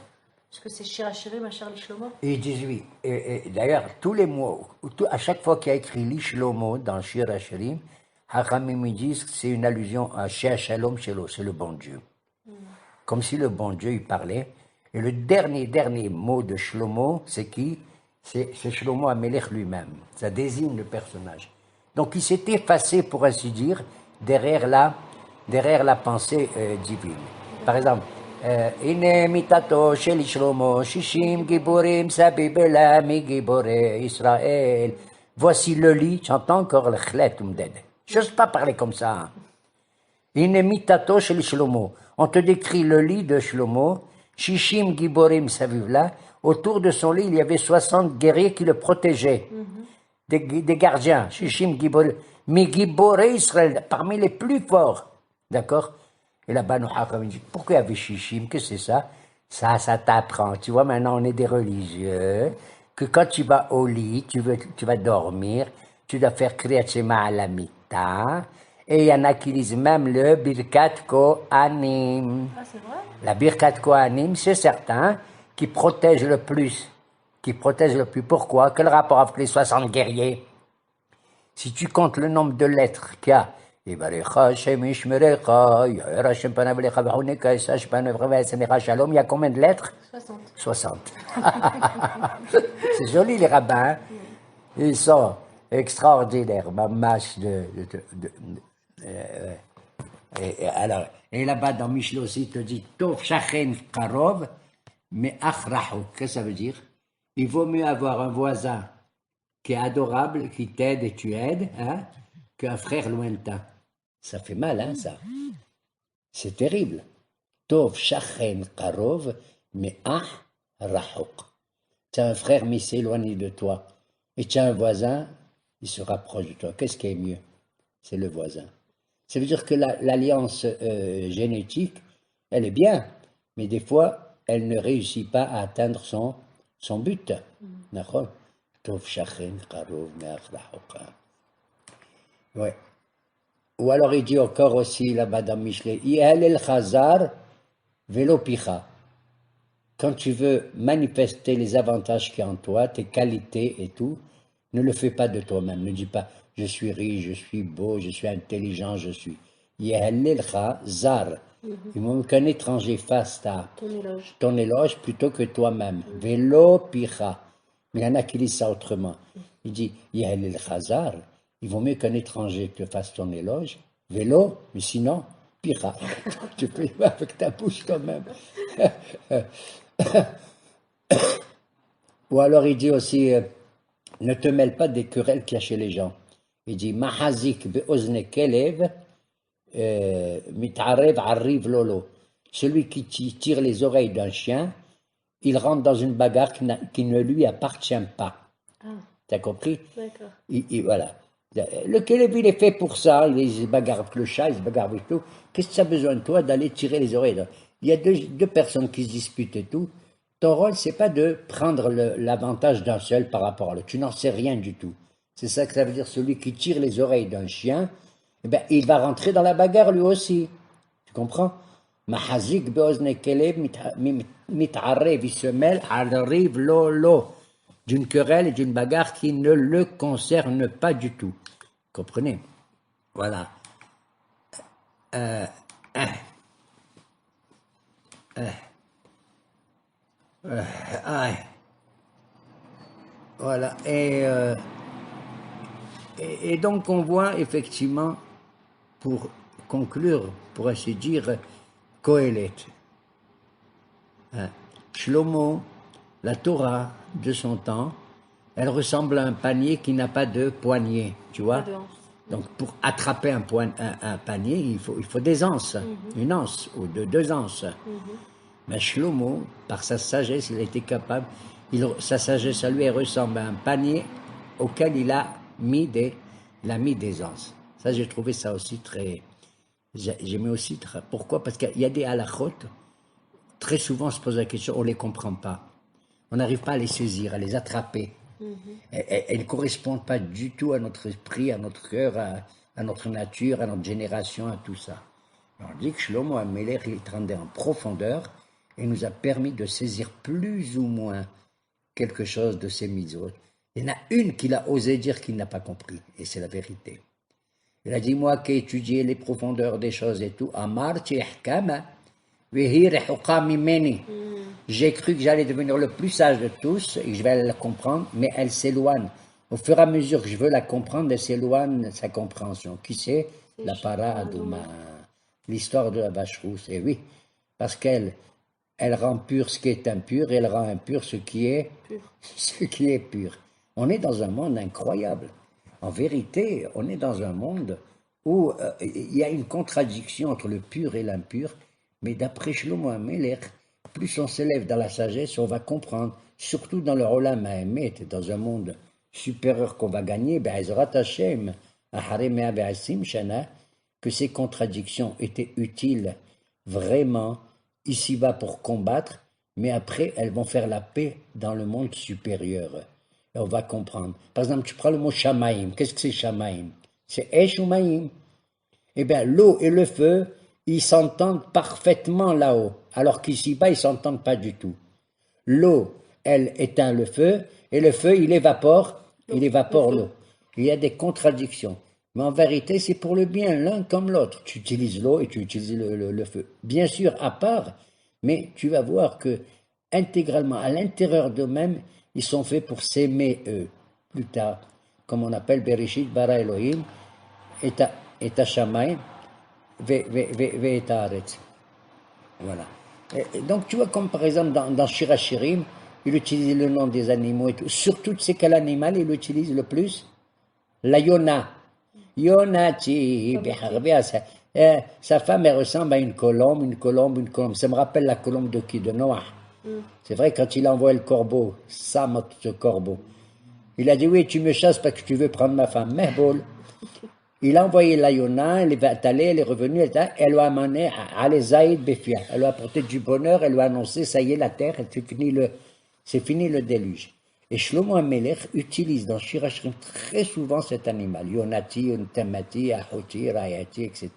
puisque c'est Shir HaShirim à Charlie Shlomo. Et 18. Et d'ailleurs, tous les mots, à chaque fois qu'il y a écrit Lishlomo dans Shir HaShirim, Hachamim disent que c'est une allusion à Shea Shalom Shelo, c'est le bon Dieu. Comme si le bon Dieu, il parlait. Et le dernier mot de Shlomo, c'est qui? C'est Shlomo Amelech lui-même. Ça désigne le personnage. Donc il s'est effacé, pour ainsi dire, derrière la pensée divine. Par exemple, Ine mitato shel Shlomo, shishim giborim sabibela mi gibore Israël. Voici le lit, j'entends encore le chlet umded. Je n'ose pas parler comme ça. Ine mitato shel Shlomo. On te décrit le lit de Shlomo, shishim giborim sabibela. Autour de son lit, il y avait 60 guerriers qui le protégeaient. Des gardiens, Shishim Giborim, mais Giboré Israël, parmi les plus forts. D'accord? Et là-bas, nous Hakam dit, pourquoi il y avait Shishim? Qu'est-ce que c'est ça? Ça t'apprend. Tu vois, maintenant, on est des religieux. Que quand tu vas au lit, tu vas dormir, tu dois faire Kriyat Shema à la mita. Et il y en a qui lisent même le Birkat Kohanim. Ah, c'est vrai? La Birkat Kohanim, c'est certain, qui protège le plus. Pourquoi? Quel rapport avec les 60 guerriers? Si tu comptes le nombre de lettres qu'il y a, il y a combien de lettres? 60. C'est joli les rabbins, hein? Ils sont extraordinaires, mamash et là-bas dans Mishlé aussi, il te dit Tov Shachen Karov, mais Achrahu. Qu'est-ce que ça veut dire? Il vaut mieux avoir un voisin qui est adorable, qui t'aide et tu aides, hein, qu'un frère lointain. Ça fait mal, hein, ça. C'est terrible. Tov shachen karov, mais rahok. Tu as un frère, mais il s'est éloigné de toi. Et tu as un voisin, il se rapproche de toi. Qu'est-ce qui est mieux? C'est le voisin. Ça veut dire que l'alliance génétique, elle est bien, mais des fois, elle ne réussit pas à atteindre son but. D'accord? Tov shachen karov, mais rahok. Ouais. Ou alors il dit encore aussi là-bas dans Michelet, el chazar velo picha. Quand tu veux manifester les avantages qu'il y a en toi, tes qualités et tout, ne le fais pas de toi-même. Ne dis pas je suis riche, je suis beau, je suis intelligent, je suis. El chazar. Il vaut mieux qu'un étranger fasse Ton éloge. ton éloge plutôt que toi-même. Vélo picha. Mais il y en a qui lisent ça autrement. Il dit, Yael Khazar, il vaut mieux qu'un étranger te fasse ton éloge. Vélo, mais sinon, picha. Tu fais avec ta bouche quand même. Ou alors il dit aussi, ne te mêle pas des querelles qu'il y a chez les gens. Il dit, Mahazik be'ozne kelev, mit'arev arrive lolo. Celui qui tire les oreilles d'un chien, il rentre dans une bagarre qui ne lui appartient pas. Ah, T'as compris? d'accord. Voilà. Le kelev, il est fait pour ça. Il se bagarre avec le chat, il se bagarre avec tout. Qu'est-ce que tu as besoin de toi d'aller tirer les oreilles? Il y a deux personnes qui se disputent et tout. Ton rôle, c'est pas de prendre l'avantage d'un seul par rapport à l'autre. Tu n'en sais rien du tout. C'est ça que ça veut dire. Celui qui tire les oreilles d'un chien, eh ben, il va rentrer dans la bagarre lui aussi. Tu comprends? Mahazik beozne kelev mit'arev, il se mêle, arrive lolo, d'une querelle et d'une bagarre qui ne le concerne pas du tout. Comprenez? Voilà. Voilà. Et donc on voit effectivement, pour conclure, pour ainsi dire, Kohelet. Shlomo, la Torah de son temps, elle ressemble à un panier qui n'a pas de poignée, tu vois. Pas de hanche. Donc pour attraper un panier, il faut des anses, une anse ou deux anses. Mais Shlomo, par sa sagesse, il était capable, sa sagesse à lui, elle ressemble à un panier auquel il a mis des anses. Ça, j'ai trouvé ça aussi très... J'aimais aussi... Pourquoi? Parce qu'il y a des halachot, très souvent on se pose la question, on ne les comprend pas. On n'arrive pas à les saisir, à les attraper. Elles ne correspondent pas du tout à notre esprit, à notre cœur, à notre nature, à notre génération, à tout ça. On dit que Shlomo HaMelech, il est rentré en profondeur et nous a permis de saisir plus ou moins quelque chose de ces mitzvot. Il y en a une qu'il a osé dire qu'il n'a pas compris, et c'est la vérité. Il a dit, moi qui ai étudié les profondeurs des choses et tout, Amarti ihkama, vehi rehuqa mimeni. J'ai cru que j'allais devenir le plus sage de tous et que je vais la comprendre, mais elle s'éloigne. Au fur et à mesure que je veux la comprendre, elle s'éloigne de sa compréhension. Qui c'est? La paradouma. L'histoire de la vache rousse. Et oui, parce qu'elle rend pur ce qui est impur et elle rend impur ce qui est pur. On est dans un monde incroyable. En vérité, on est dans un monde où il y a une contradiction entre le pur et l'impur, mais d'après Shlomo HaMelech, plus on s'élève dans la sagesse, on va comprendre, surtout dans le Olam HaEmet, dans un monde supérieur qu'on va gagner, Be'ezrat Hashem, Ahare 120 Shana, que ces contradictions étaient utiles vraiment ici-bas pour combattre, mais après elles vont faire la paix dans le monde supérieur. Et on va comprendre. Par exemple, tu prends le mot Shamaim. Qu'est-ce que c'est Shamaim? C'est Esh ou Maïm. Eh bien, l'eau et le feu, ils s'entendent parfaitement là-haut, alors qu'ici-bas, ils ne s'entendent pas du tout. L'eau, elle éteint le feu, et le feu, il évapore l'eau. Il y a des contradictions. Mais en vérité, c'est pour le bien, l'un comme l'autre. Tu utilises l'eau et tu utilises le feu. Bien sûr, à part, mais tu vas voir que intégralement, à l'intérieur d'eux-mêmes, ils sont faits pour s'aimer eux. Plus tard, comme on appelle Bereshit bara Elohim, et Shamayim, ve Haaretz. Voilà. Et donc tu vois, comme par exemple dans Shir HaShirim, il utilise le nom des animaux et tout. Surtout, tu sais quel animal il utilise le plus? La Yona. Yonati, sa femme, elle ressemble à une colombe. Ça me rappelle la colombe de qui? De Noah. C'est vrai, quand il a envoyé le corbeau, Samot, ce corbeau, il a dit, oui, tu me chasses parce que tu veux prendre ma femme. Mais bon, il a envoyé la Yona, elle est allée, elle est revenue, elle lui a amené à Zaïd Befia. Elle lui a apporté du bonheur, elle lui a annoncé, ça y est, la terre, c'est fini le déluge. Et Shlomo HaMelech utilise dans Shir HaShirim très souvent cet animal, Yonati, Yontamati, Ahoti, Rayati, etc.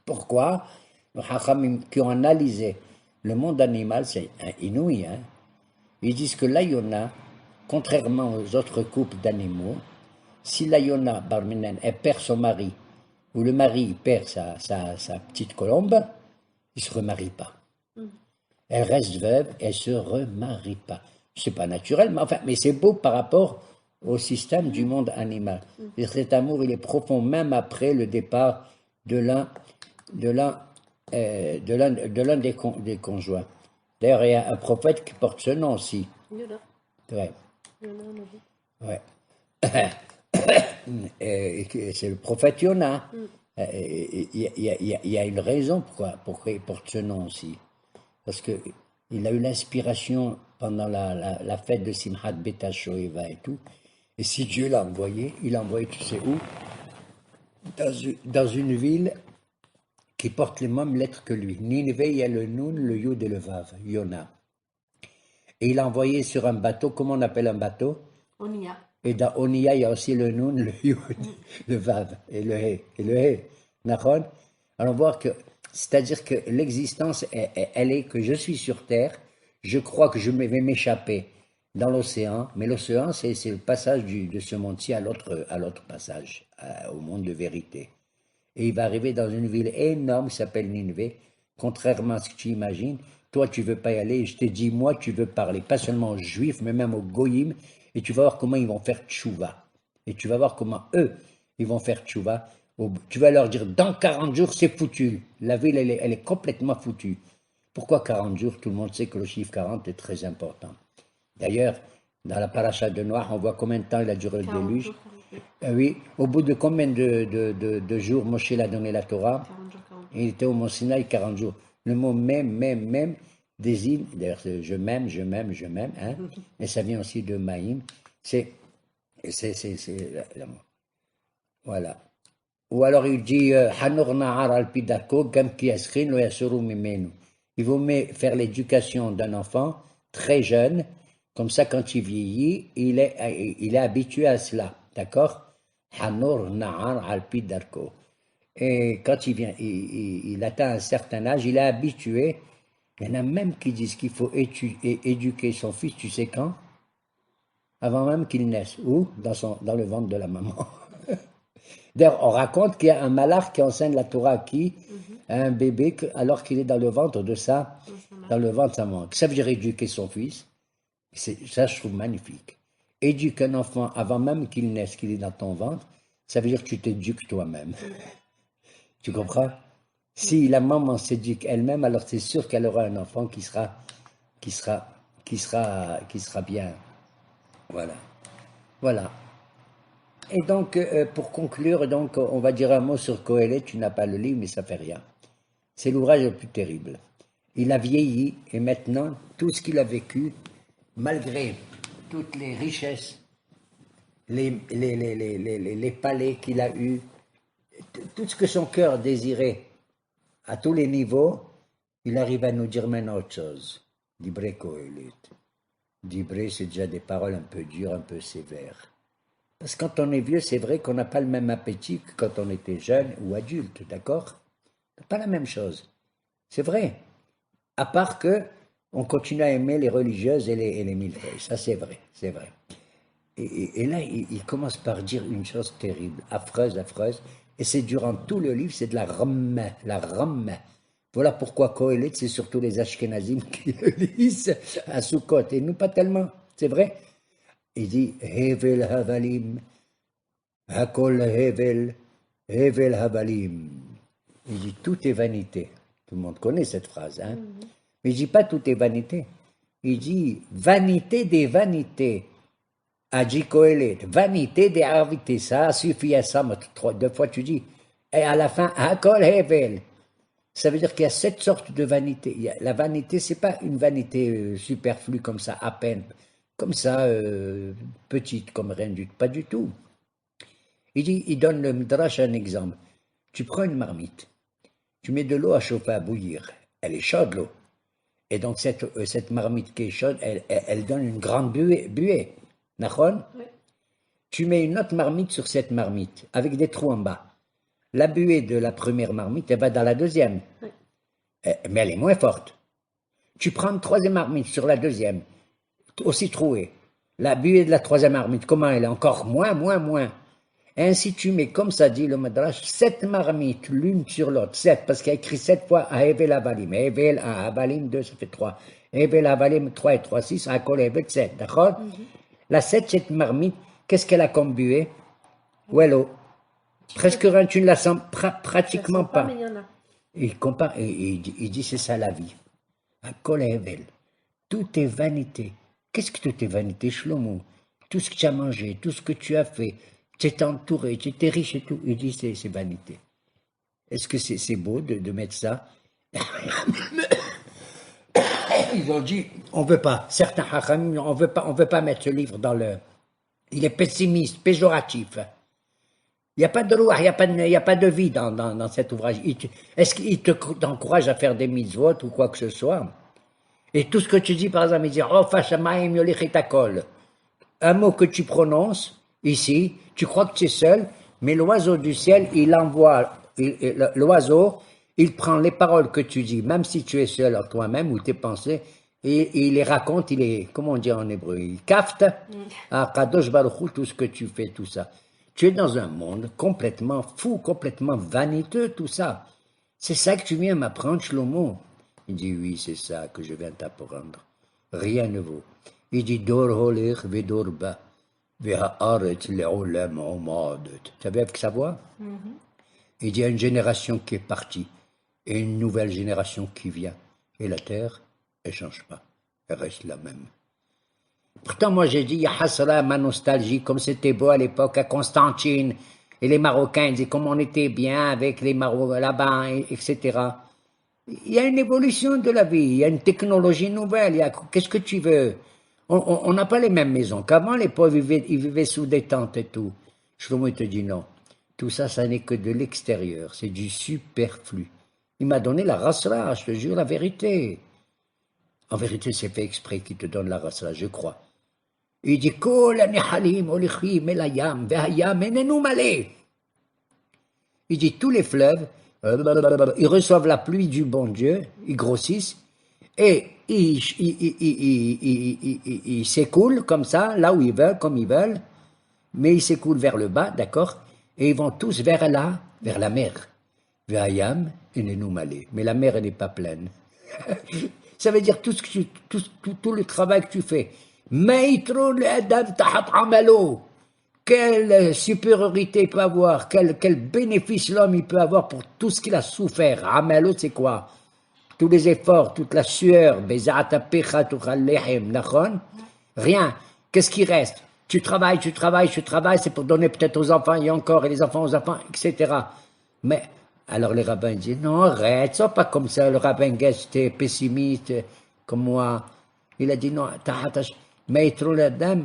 Pourquoi? Les Chachamim qui ont analysé le monde animal, c'est inouï. Ils disent que la Yona, contrairement aux autres couples d'animaux, si la Yona, Barminen, elle perd son mari, ou le mari perd sa petite colombe, il ne se remarie pas. Mm. Elle reste veuve, elle ne se remarie pas. C'est pas naturel, mais enfin, mais c'est beau par rapport au système du monde animal. Et cet amour, il est profond même après le départ de l'un de l'un des conjoints. D'ailleurs, il y a un prophète qui porte ce nom aussi. Yoda. Ouais, Yoda, on a dit. ouais. C'est le prophète Yona. Il y a une raison pourquoi il porte ce nom aussi. Parce qu'il a eu l'inspiration pendant la fête de Simchat Beta Shoeva et tout. Et si Dieu l'a envoyé, il l'a envoyé, tu sais où? Dans une ville qui porte les mêmes lettres que lui. Nineveh, il y a le Nun, le Yud et le Vav, Yona. Et il l'a envoyé sur un bateau. Comment on appelle un bateau? Onia. Et dans Onia, il y a aussi le Nun, le Yud, le Vav et le He. Et le He, Nahon. Alors, voir que, c'est-à-dire que l'existence, elle est que je suis sur Terre, je crois que je vais m'échapper dans l'océan, mais l'océan, c'est le passage de ce monde-ci à l'autre passage, au monde de vérité. Et il va arriver dans une ville énorme qui s'appelle Nineveh, contrairement à ce que tu imagines. Toi, tu veux pas y aller, et je t'ai dit, moi, tu veux parler, pas seulement aux Juifs, mais même aux Goïm, et tu vas voir comment ils vont faire tchouva. Et tu vas voir comment eux, ils vont faire tchouva. Tu vas leur dire, dans 40 jours, c'est foutu. La ville, elle est complètement foutue. Pourquoi 40 jours? Tout le monde sait que le chiffre 40 est très important. D'ailleurs, dans la paracha de Noir, on voit combien de temps il a duré le 40 déluge. jours, Oui, au bout de combien de jours Moshe l'a donné la Torah? 40 jours, 40 jours. Il était au Mont Sinaï 40 jours. Le mot même désigne, d'ailleurs je m'aime, hein, mais ça vient aussi de Maïm, c'est l'amour. Voilà. Ou alors il dit Hanor Nahar al Pidako, Gam ki yaskhin lo yasuru mimenu. Il vaut mieux faire l'éducation d'un enfant très jeune, comme ça quand il vieillit, il est habitué à cela. D'accord? Hanor Nahar al Pidako. Et quand il vient, il atteint un certain âge, il est habitué. Il y en a même qui disent qu'il faut éduquer son fils, tu sais quand? Avant même qu'il naisse. Où? Dans le ventre de la maman. D'ailleurs, on raconte qu'il y a un malach qui enseigne la Torah à qui? À un bébé, alors qu'il est dans le ventre de dans le ventre de sa maman. Ça veut dire éduquer son fils. Ça, je trouve magnifique. Éduquer un enfant avant même qu'il naisse, qu'il est dans ton ventre, ça veut dire que tu t'éduques toi-même. Tu comprends? Si la maman s'éduque elle-même, alors c'est sûr qu'elle aura un enfant qui sera bien. Voilà. Voilà. Et donc, pour conclure, donc, on va dire un mot sur Kohelet. Tu n'as pas le livre, mais ça fait rien. C'est l'ouvrage le plus terrible. Il a vieilli et maintenant, tout ce qu'il a vécu, malgré toutes les richesses, les palais qu'il a eus, tout ce que son cœur désirait à tous les niveaux, il arrive à nous dire maintenant autre chose. Dibré Kohelet. Dibré, c'est déjà des paroles un peu dures, un peu sévères. Parce que quand on est vieux, c'est vrai qu'on n'a pas le même appétit que quand on était jeune ou adulte, d'accord? Pas la même chose. C'est vrai. À part que on continue à aimer les religieuses et les millefeuilles. Ça, c'est vrai, c'est vrai. Et là, il commence par dire une chose terrible, affreuse. Et c'est durant tout le livre, c'est de la rame. Voilà pourquoi Kohelet, c'est surtout les Ashkenazim qui le lisent à Sukkot. Et nous, pas tellement. C'est vrai. Il dit Hevel Havalim, Hakol Hevel, Hevel Havalim. Il dit tout est vanité. Tout le monde connaît cette phrase, hein. Mais il dit pas tout est vanité. Il dit vanité des vanités. A dit Kohelet, vanité des arvités. Ça suffit à ça, deux fois tu dis. Et à la fin, Hakol Hevel. Ça veut dire qu'il y a 7 sortes de vanité. La vanité, c'est pas une vanité superflue comme ça, à peine. Comme ça, petite, comme rien du tout, pas du tout. Il donne le Midrash un exemple. Tu prends une marmite, tu mets de l'eau à chauffer, à bouillir. Elle est chaude, l'eau. Et donc, cette marmite qui est chaude, elle donne une grande buée. Nachon? Oui. Tu mets une autre marmite sur cette marmite, avec des trous en bas. La buée de la première marmite, elle va dans la deuxième. Oui. Mais elle est moins forte. Tu prends une troisième marmite sur la deuxième, aussi trouée. La buée de la troisième marmite, comment elle est? Encore moins. Et ainsi tu mets, comme ça dit le Madrash, 7 marmites l'une sur l'autre. 7, parce qu'il y a écrit 7 fois à Hevel Avalim. Hevel, 1, Avalim, 2, ça fait 3. Hevel Avalim, 3 et 3, 6, Akol Hevel, 7. D'accord? La 7, cette marmite, qu'est-ce qu'elle a comme buée? Wello. Presque rien, tu ne la sens pratiquement pas. Mais il y en a. Il compare, et il dit c'est ça la vie. Akol Hevel. Tout est vanité. Qu'est-ce que tout est vanité, Shlomo? Tout ce que tu as mangé, tout ce que tu as fait, tu es entouré, tu étais riche et tout. Il dit c'est vanité. Est-ce que c'est beau de mettre ça? Ils ont dit, on veut pas. Certains hachamim, on veut pas mettre ce livre dans le. Il est pessimiste, péjoratif. Il n'y a pas de loi, il n'y a pas de vie dans cet ouvrage. Est-ce qu'il t'encourage à faire des mitzvot ou quoi que ce soit? Et tout ce que tu dis, par exemple, il dit, oh, fashamayim yolichet un mot que tu prononces, ici, tu crois que tu es seul, mais l'oiseau du ciel, il envoie, l'oiseau, il prend les paroles que tu dis, même si tu es seul en toi-même ou tes pensées, et il les raconte, il est, comment on dit en hébreu, il cafte à Kadosh Baruch Hu, tout ce que tu fais, tout ça. Tu es dans un monde complètement fou, complètement vaniteux, tout ça. C'est ça que tu viens m'apprendre, Shlomo. Il dit, oui, c'est ça que je viens t'apprendre. Rien ne vaut. Il dit, Dor holer vedor ba, vehaaret le'olam omadet. Tu savais avec sa voix? Il dit, il y a une génération qui est partie et une nouvelle génération qui vient. Et la terre, elle ne change pas. Elle reste la même. Pourtant, moi, j'ai dit, Hasra, ma nostalgie, comme c'était beau à l'époque, à Constantine, et les Marocains, ils disaient comme on était bien avec les Marocains là-bas, etc. Il y a une évolution de la vie, il y a une technologie nouvelle, qu'est-ce que tu veux? On n'a pas les mêmes maisons qu'avant, les pauvres, ils vivaient sous des tentes et tout. Shlomo, il te dit non. Tout ça, ça n'est que de l'extérieur, c'est du superflu. Il m'a donné la rasra, je te jure la vérité. En vérité, c'est fait exprès qu'il te donne la rasra, je crois. Il dit, Kol anihalim olichim elayam vehayam enenu malé. Il dit, tous les fleuves, ils reçoivent la pluie du bon Dieu, ils grossissent, et ils s'écoulent comme ça, là où ils veulent, comme ils veulent, mais ils s'écoulent vers le bas, d'accord, et ils vont tous vers la mer. Vehayam enenu malé. Mais la mer, elle n'est pas pleine. Ça veut dire tout le travail que tu fais. Quelle supériorité il peut avoir, quel bénéfice l'homme il peut avoir pour tout ce qu'il a souffert. Amalo, c'est quoi? Tous les efforts, toute la sueur, rien. Qu'est-ce qui reste? Tu travailles, c'est pour donner peut-être aux enfants et encore, et les enfants aux enfants, etc. Mais, alors les rabbins disent, non, arrête, sois pas comme ça. Le rabbin Guest était pessimiste, comme moi. Il a dit, non, maître la dame,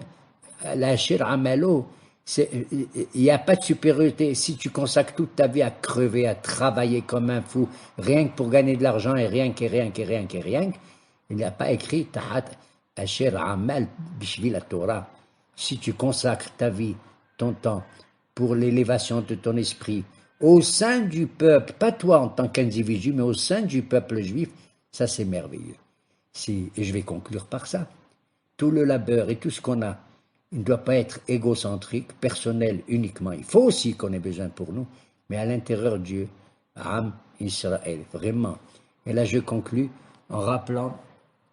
la shir amalo, il n'y a pas de supériorité. Si tu consacres toute ta vie à crever, à travailler comme un fou, rien que pour gagner de l'argent et rien, il n'y a pas écrit tahat ashir amal bishvi la Torah. Si tu consacres ta vie, ton temps, pour l'élévation de ton esprit, au sein du peuple, pas toi en tant qu'individu, mais au sein du peuple juif, ça c'est merveilleux. Et je vais conclure par ça. Tout le labeur et tout ce qu'on a, il ne doit pas être égocentrique, personnel uniquement. Il faut aussi qu'on ait besoin pour nous, mais à l'intérieur Dieu, Am Israël, vraiment. Et là je conclus en rappelant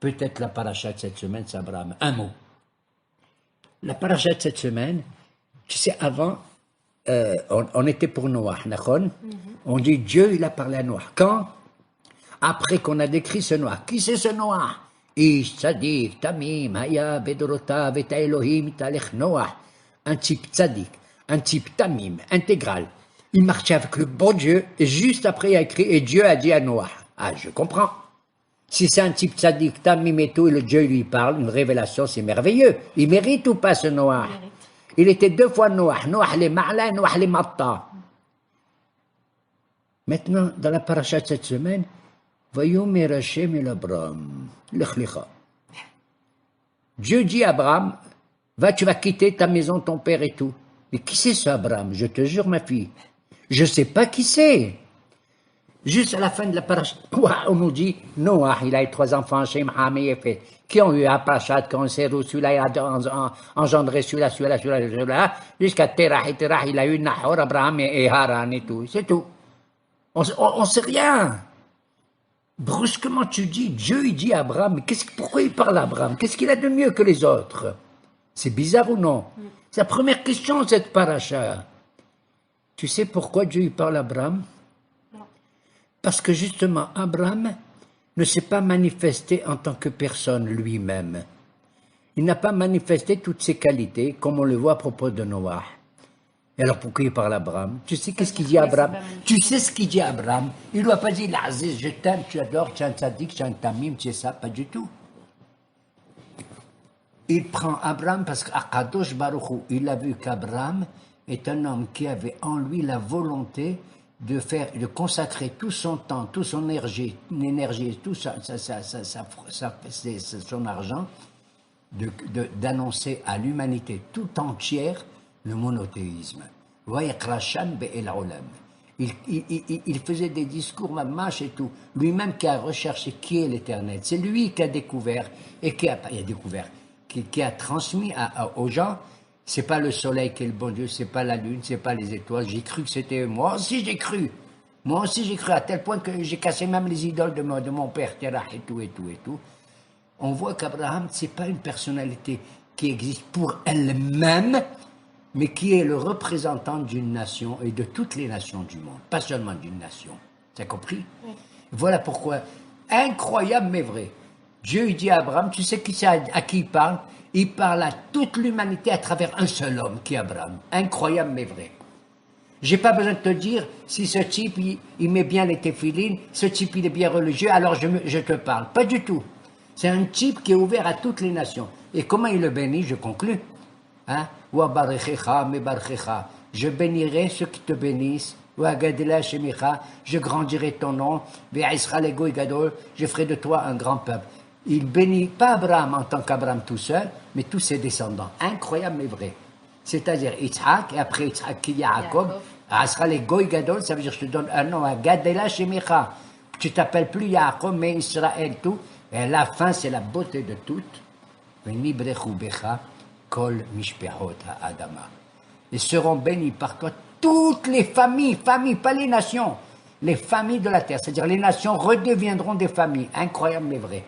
peut-être la paracha de cette semaine, c'est Abraham. Un mot. La paracha de cette semaine, tu sais, avant, on était pour Noah, d'accord? On dit Dieu, il a parlé à Noah. Quand? Après qu'on a décrit ce Noah. Qui c'est ce Noah? Ish, tzadik, tamim, haya, bedorotav, et Elohim, talech Noah. Un type tzadik, un type tamim, intégral. Il marchait avec le bon Dieu, et juste après il a écrit, et Dieu a dit à Noah. Ah, je comprends. Si c'est un type tzadik, tamim et tout, et le Dieu lui parle, une révélation, c'est merveilleux. Il mérite ou pas ce Noah? Il était 2 fois Noah. Noah les ma'la, Noah les matta. Maintenant, dans la paracha de cette semaine, Vayomer Hashem el Abraham, lech lecha. Dieu dit à Abraham, tu vas quitter ta maison, ton père et tout. Mais qui c'est ce Abraham? Je te jure, ma fille. Je ne sais pas qui c'est. Juste à la fin de la paracha, on nous dit Noah, il a eu 3 enfants, Shem, Ham et Yafet, qui ont eu un parachat, qui ont serré celui-là, il a engendré celui-là, jusqu'à Terah, et Terah, il a eu Nahor, Abraham et Haran et tout. C'est tout. On sait rien. Brusquement, tu dis, Dieu, il dit à Abraham, mais pourquoi il parle à Abraham? Qu'est-ce qu'il a de mieux que les autres? C'est bizarre ou non? C'est la première question, cette paracha. Tu sais pourquoi Dieu il parle à Abraham? Parce que justement, Abraham ne s'est pas manifesté en tant que personne lui-même. Il n'a pas manifesté toutes ses qualités, comme on le voit à propos de Noah. Et alors pourquoi il parle à Abraham? Tu sais qu'est-ce qu'il dit à Abraham? Tu sais ce qu'il dit à Abraham? Il ne lui a pas dit, l'Aziz, je t'aime, tu adores, tu es un tzaddik, tu es un tamim, tu sais ça, pas du tout. Il prend Abraham parce qu'Akadosh Baruch Hu, il a vu qu'Abraham est un homme qui avait en lui la volonté de consacrer tout son temps, toute son énergie, tout son argent, d'annoncer à l'humanité tout entière le monothéisme. Il faisait des discours mamash et tout. Lui-même qui a recherché qui est l'éternel. C'est lui qui a découvert et qui a transmis aux gens. C'est pas le soleil qui est le bon Dieu, c'est pas la lune, c'est pas les étoiles. J'ai cru que c'était moi aussi j'ai cru. Moi aussi j'ai cru à tel point que j'ai cassé même les idoles de mon père Terah et tout. On voit qu'Abraham c'est pas une personnalité qui existe pour elle-même, mais qui est le représentant d'une nation et de toutes les nations du monde, pas seulement d'une nation. Tu as compris? Oui. Voilà pourquoi, incroyable mais vrai, Dieu dit à Abraham, tu sais à qui il parle? Il parle à toute l'humanité à travers un seul homme qui est Abraham. Incroyable mais vrai. J'ai pas besoin de te dire si ce type il met bien les téphilines, ce type il est bien religieux, alors je te parle. Pas du tout. C'est un type qui est ouvert à toutes les nations. Et comment il le bénit? Je conclus. Hein? Je bénirai ceux qui te bénissent. Je grandirai ton nom. Je ferai de toi un grand peuple. Il bénit pas Abraham en tant qu'Abraham tout seul, mais tous ses descendants. Incroyable mais vrai. C'est-à-dire Yitzhak, et après Yitzhak qui est Jacob. Ça veut dire je te donne un nom. Tu t'appelles plus Jacob, mais Israël tout. Et la fin, c'est la beauté de toutes. Kol mishpehot ha'adama. Ils seront bénis par toi toutes les familles, pas les nations, les familles de la terre. C'est-à-dire les nations redeviendront des familles. Incroyable mais vrai.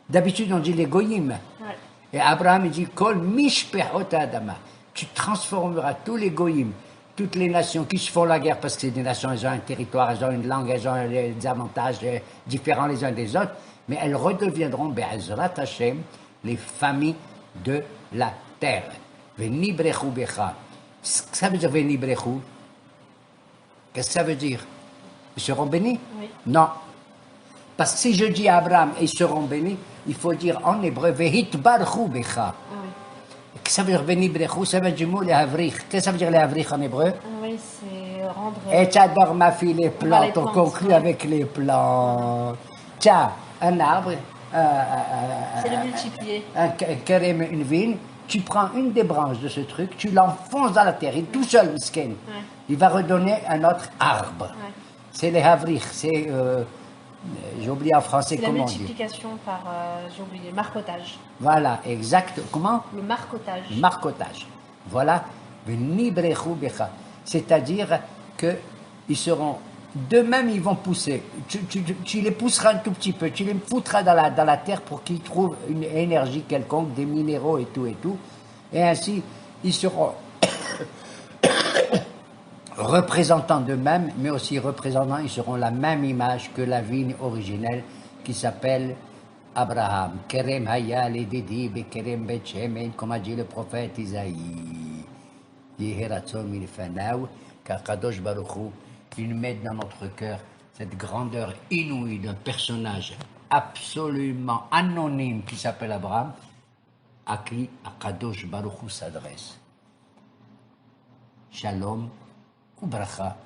D'habitude, on dit les goyim. Ouais. Et Abraham il dit Kol mishpehot ha'adama. Tu transformeras tous les goyim, toutes les nations qui se font la guerre parce que c'est des nations, elles ont un territoire, elles ont une langue, elles ont des avantages différents les uns des autres, mais elles redeviendront, be'ezrat Hashem, les familles de la terre. Venibrechu becha. Ça veut dire venibrechu. Qu'est-ce que ça veut dire? Ils seront bénis? Oui. Non. Parce que si je dis à Abraham, ils seront bénis, il faut dire en hébreu, vehitbarchu becha. Qu'est-ce que ça veut dire venibrechu? Ça veut dire le mot les havrich. Qu'est-ce que ça veut dire les havrich en hébreu? Oui, c'est rendre. Et tu adores ma fille les plantes, on conclut avec les plantes. Tiens, un arbre. C'est le multiplier. Un carême, une vigne, tu prends une des branches de ce truc, tu l'enfonces dans la terre, il est tout seul, miskin. Ouais. Il va redonner un autre arbre. Ouais. C'est les havrich, c'est, j'ai oublié en français comment on dit. C'est la multiplication par, j'ai oublié, marcotage. Voilà, exact. Comment? Le marcotage. Marcotage. Voilà. C'est-à-dire qu'ils seront d'eux-mêmes, ils vont pousser. Tu les pousseras un tout petit peu, tu les foutras dans la terre pour qu'ils trouvent une énergie quelconque, des minéraux et tout. Et ainsi, ils seront représentants d'eux-mêmes, mais aussi représentants, ils seront la même image que la vigne originelle qui s'appelle Abraham. Kerem Hayal et Didi, Bekerem Bet Shemen, comme a dit le prophète Isaïe. Yeheratzon milfanaou, car Kadosh Baruch Hu, il met dans notre cœur cette grandeur inouïe d'un personnage absolument anonyme qui s'appelle Abraham, à qui Akadosh Baruch Hu s'adresse. Shalom ou bracha